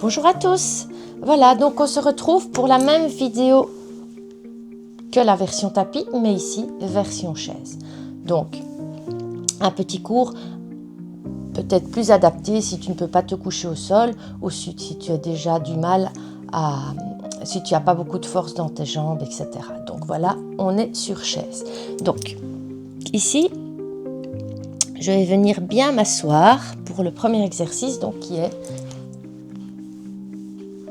Bonjour à tous. Voilà, donc on se retrouve pour la même vidéo que la version tapis, mais ici, version chaise. Donc, un petit cours peut-être plus adapté si tu ne peux pas te coucher au sol ou si tu as déjà du mal si tu n'as pas beaucoup de force dans tes jambes, etc. Donc voilà, on est sur chaise. Donc, ici, je vais venir bien m'asseoir pour le premier exercice, donc qui est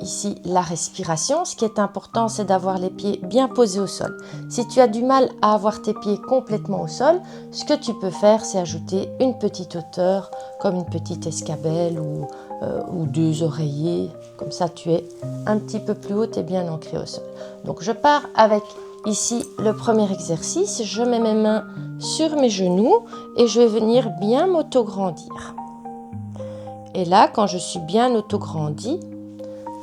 ici la respiration. Ce qui est important, c'est d'avoir les pieds bien posés au sol. Si tu as du mal à avoir tes pieds complètement au sol, ce que tu peux faire, c'est ajouter une petite hauteur, comme une petite escabelle ou deux oreillers. Comme ça, tu es un petit peu plus haut et bien ancré au sol. Donc, je pars avec ici le premier exercice. Je mets mes mains sur mes genoux et je vais venir bien m'auto-grandir. Et là, quand je suis bien auto-grandi,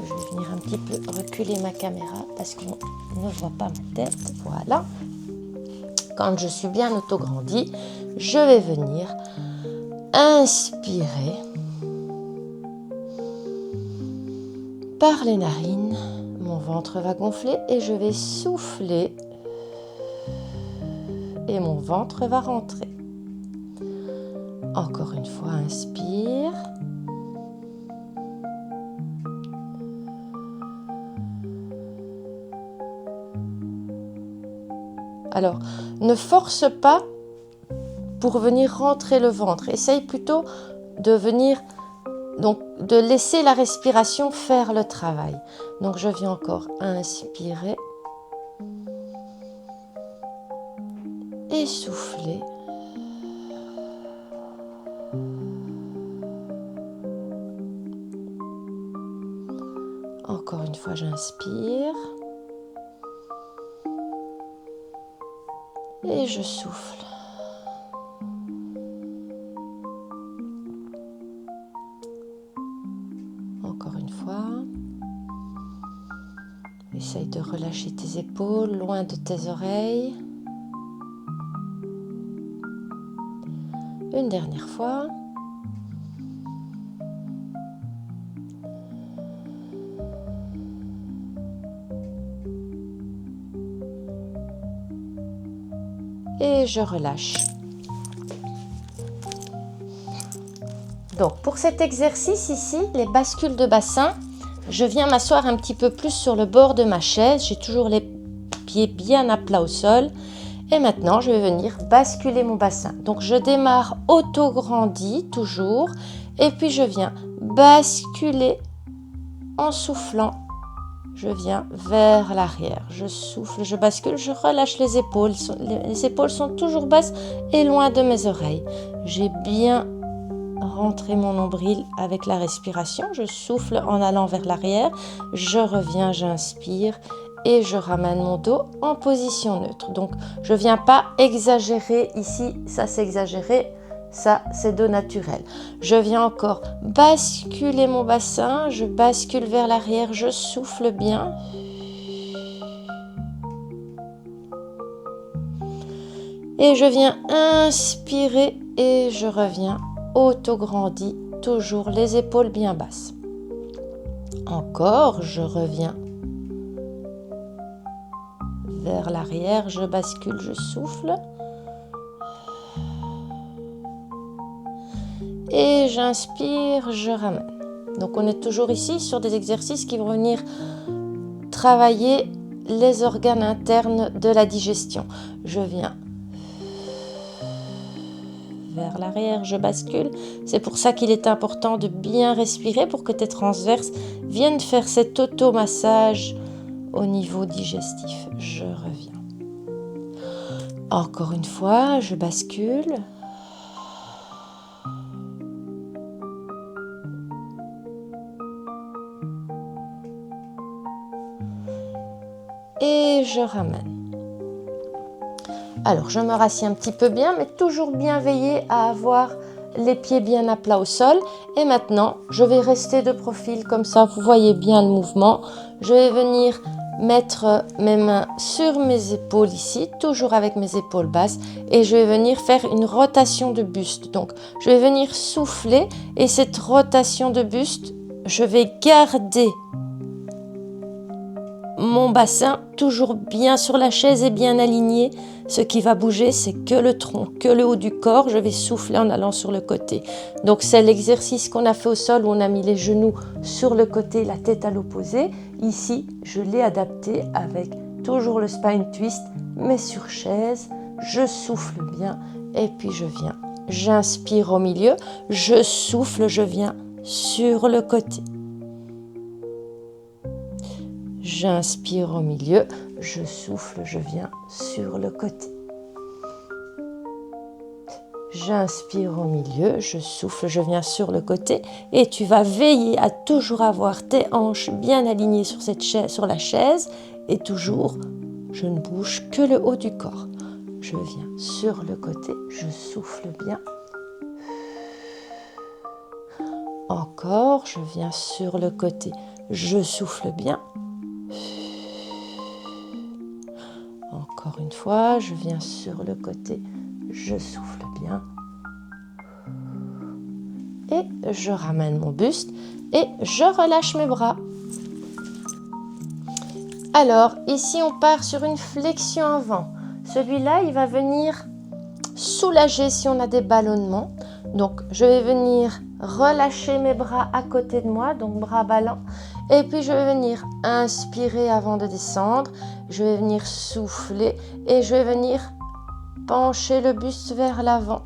je vais venir un petit peu reculer ma caméra parce qu'on ne voit pas ma tête. Voilà. Quand je suis bien auto-grandi, je vais venir inspirer par les narines. Mon ventre va gonfler et je vais souffler et mon ventre va rentrer. Encore une fois, inspire. Alors, ne force pas pour venir rentrer le ventre. Essaye plutôt de laisser la respiration faire le travail. Donc, je viens encore inspirer et souffler. Encore une fois, j'inspire. Et je souffle. Encore une fois. Essaye de relâcher tes épaules loin de tes oreilles. Une dernière fois. Et je relâche. Donc pour cet exercice ici, les bascules de bassin, je viens m'asseoir un petit peu plus sur le bord de ma chaise. J'ai toujours les pieds bien à plat au sol. Et maintenant, je vais venir basculer mon bassin. Donc je démarre auto-grandi toujours. Et puis je viens basculer en soufflant. Je viens vers l'arrière, je souffle, je bascule, je relâche les épaules. Les épaules sont toujours basses et loin de mes oreilles. J'ai bien rentré mon nombril avec la respiration. Je souffle en allant vers l'arrière. Je reviens, j'inspire et je ramène mon dos en position neutre. Donc, je ne viens pas exagérer ici, ça c'est exagéré. Ça, c'est dos naturel. Je viens encore basculer mon bassin. Je bascule vers l'arrière. Je souffle bien. Et je viens inspirer et je reviens auto-grandi. Toujours les épaules bien basses. Encore, je reviens vers l'arrière. Je bascule, je souffle. Et j'inspire, je ramène. Donc on est toujours ici sur des exercices qui vont venir travailler les organes internes de la digestion. Je viens vers l'arrière, je bascule. C'est pour ça qu'il est important de bien respirer pour que tes transverses viennent faire cet automassage au niveau digestif. Je reviens. Encore une fois, je bascule. Et je ramène. Alors, je me rassis un petit peu bien, mais toujours bien veiller à avoir les pieds bien à plat au sol. Et maintenant, je vais rester de profil comme ça, vous voyez bien le mouvement. Je vais venir mettre mes mains sur mes épaules ici, toujours avec mes épaules basses, et je vais venir faire une rotation de buste. Donc, je vais venir souffler et cette rotation de buste, je vais garder mon bassin toujours bien sur la chaise et bien aligné. Ce qui va bouger, c'est que le tronc, que le haut du corps. Je vais souffler en allant sur le côté. Donc, c'est l'exercice qu'on a fait au sol où on a mis les genoux sur le côté, la tête à l'opposé. Ici, je l'ai adapté avec toujours le spine twist, mais sur chaise. Je souffle bien et puis je viens. J'inspire au milieu, je souffle, je viens sur le côté. J'inspire au milieu, je souffle, je viens sur le côté. J'inspire au milieu, je souffle, je viens sur le côté. Et tu vas veiller à toujours avoir tes hanches bien alignées sur cette chaise, sur la chaise. Et toujours, je ne bouge que le haut du corps. Je viens sur le côté, je souffle bien. Encore, je viens sur le côté, je souffle bien. Encore une fois, je viens sur le côté, je souffle bien. Et je ramène mon buste et je relâche mes bras. Alors, ici, on part sur une flexion avant. Celui-là, il va venir soulager si on a des ballonnements. Donc, je vais venir relâcher mes bras à côté de moi, donc bras ballants. Et puis, je vais venir inspirer avant de descendre. Je vais venir souffler et je vais venir pencher le buste vers l'avant,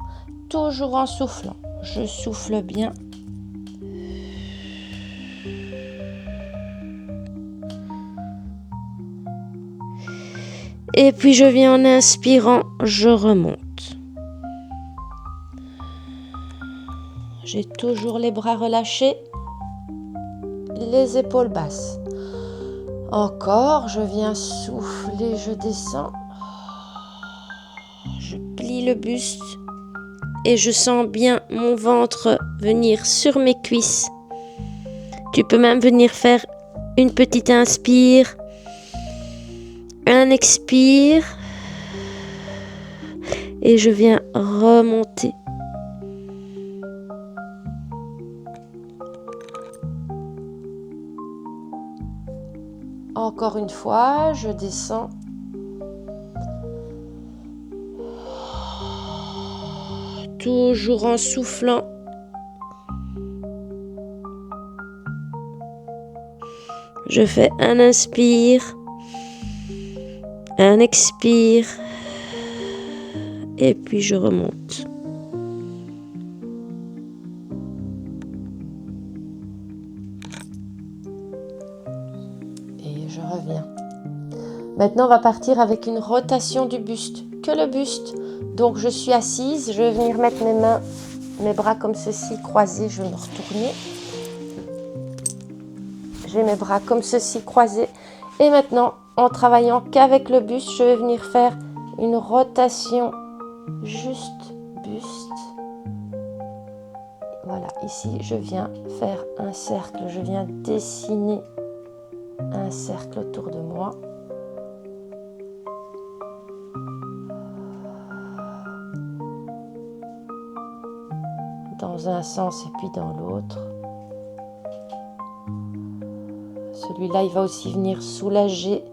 toujours en soufflant. Je souffle bien. Et puis, je viens en inspirant, je remonte. J'ai toujours les bras relâchés, les épaules basses. Encore, je viens souffler, je descends. Je plie le buste et je sens bien mon ventre venir sur mes cuisses. Tu peux même venir faire une petite inspire, un expire et je viens remonter. Encore une fois, je descends. Toujours en soufflant. Je fais un inspire, un expire, et puis je remonte. Et je reviens. Maintenant, on va partir avec une rotation du buste, que le buste. Donc, je suis assise, je vais venir mettre mes mains, mes bras comme ceci, croisés, je vais me retourner. J'ai mes bras comme ceci, croisés. Et maintenant, en travaillant qu'avec le buste, je vais venir faire une rotation juste buste. Voilà, ici, je viens faire un cercle, je viens dessiner un cercle autour de moi. Dans un sens et puis dans l'autre. Celui-là, il va aussi venir soulager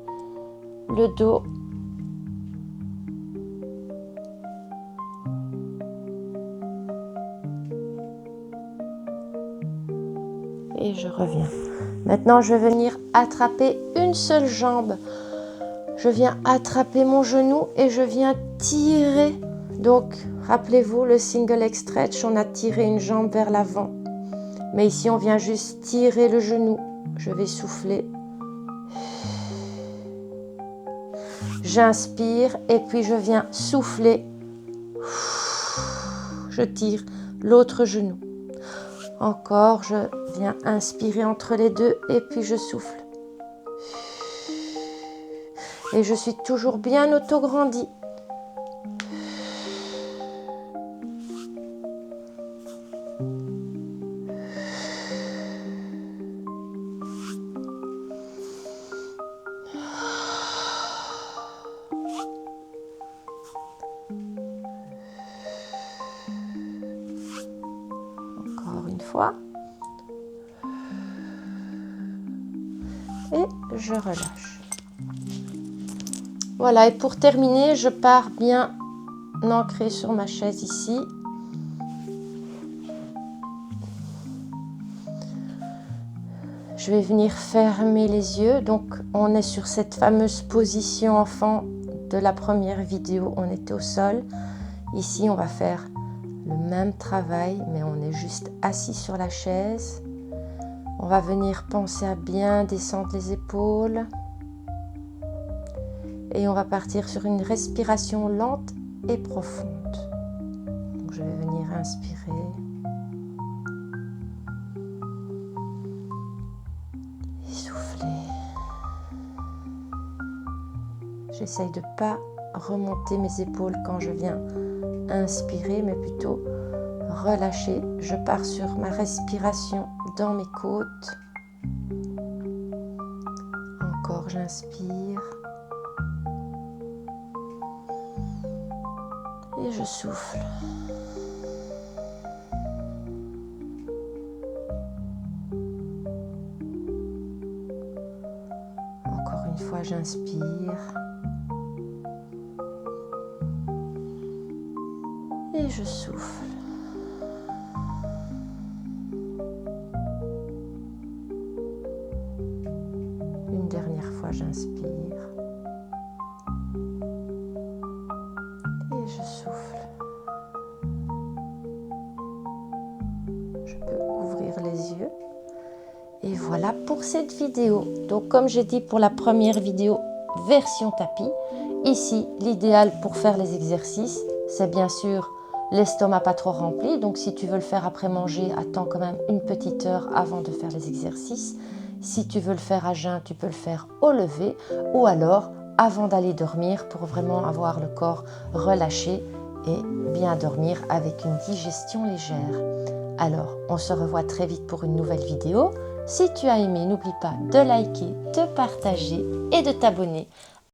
le dos. Et je reviens. Maintenant, je vais venir attraper une seule jambe. Je viens attraper mon genou et je viens tirer. Donc, rappelez-vous, le single leg stretch, on a tiré une jambe vers l'avant. Mais ici, on vient juste tirer le genou. Je vais souffler. J'inspire et puis je viens souffler. Je tire l'autre genou. Encore, je viens inspirer entre les deux et puis je souffle. Et je suis toujours bien auto-grandi. et je relâche. Voilà, et pour terminer, je pars bien ancrée sur ma chaise ici. Je vais venir fermer les yeux. Donc, on est sur cette fameuse position enfant de la première vidéo. On était au sol. Ici, on va faire le même travail, mais on est juste assis sur la chaise. On va venir penser à bien descendre les épaules. Et on va partir sur une respiration lente et profonde. Donc, je vais venir inspirer. Et souffler. J'essaye de ne pas remonter mes épaules quand je viens inspirer, mais plutôt relâcher. Je pars sur ma respiration dans mes côtes. Encore, j'inspire. Et je souffle. Encore une fois, j'inspire. Et je souffle. Une dernière fois, j'inspire. Et je souffle. Je peux ouvrir les yeux. Et voilà pour cette vidéo. Donc comme j'ai dit pour la première vidéo, version tapis. Ici, l'idéal pour faire les exercices, c'est bien sûr l'estomac pas trop rempli. Donc si tu veux le faire après manger, attends quand même une petite heure avant de faire les exercices. Si tu veux le faire à jeun, tu peux le faire au lever ou alors avant d'aller dormir pour vraiment avoir le corps relâché et bien dormir avec une digestion légère. Alors, on se revoit très vite pour une nouvelle vidéo. Si tu as aimé, n'oublie pas de liker, de partager et de t'abonner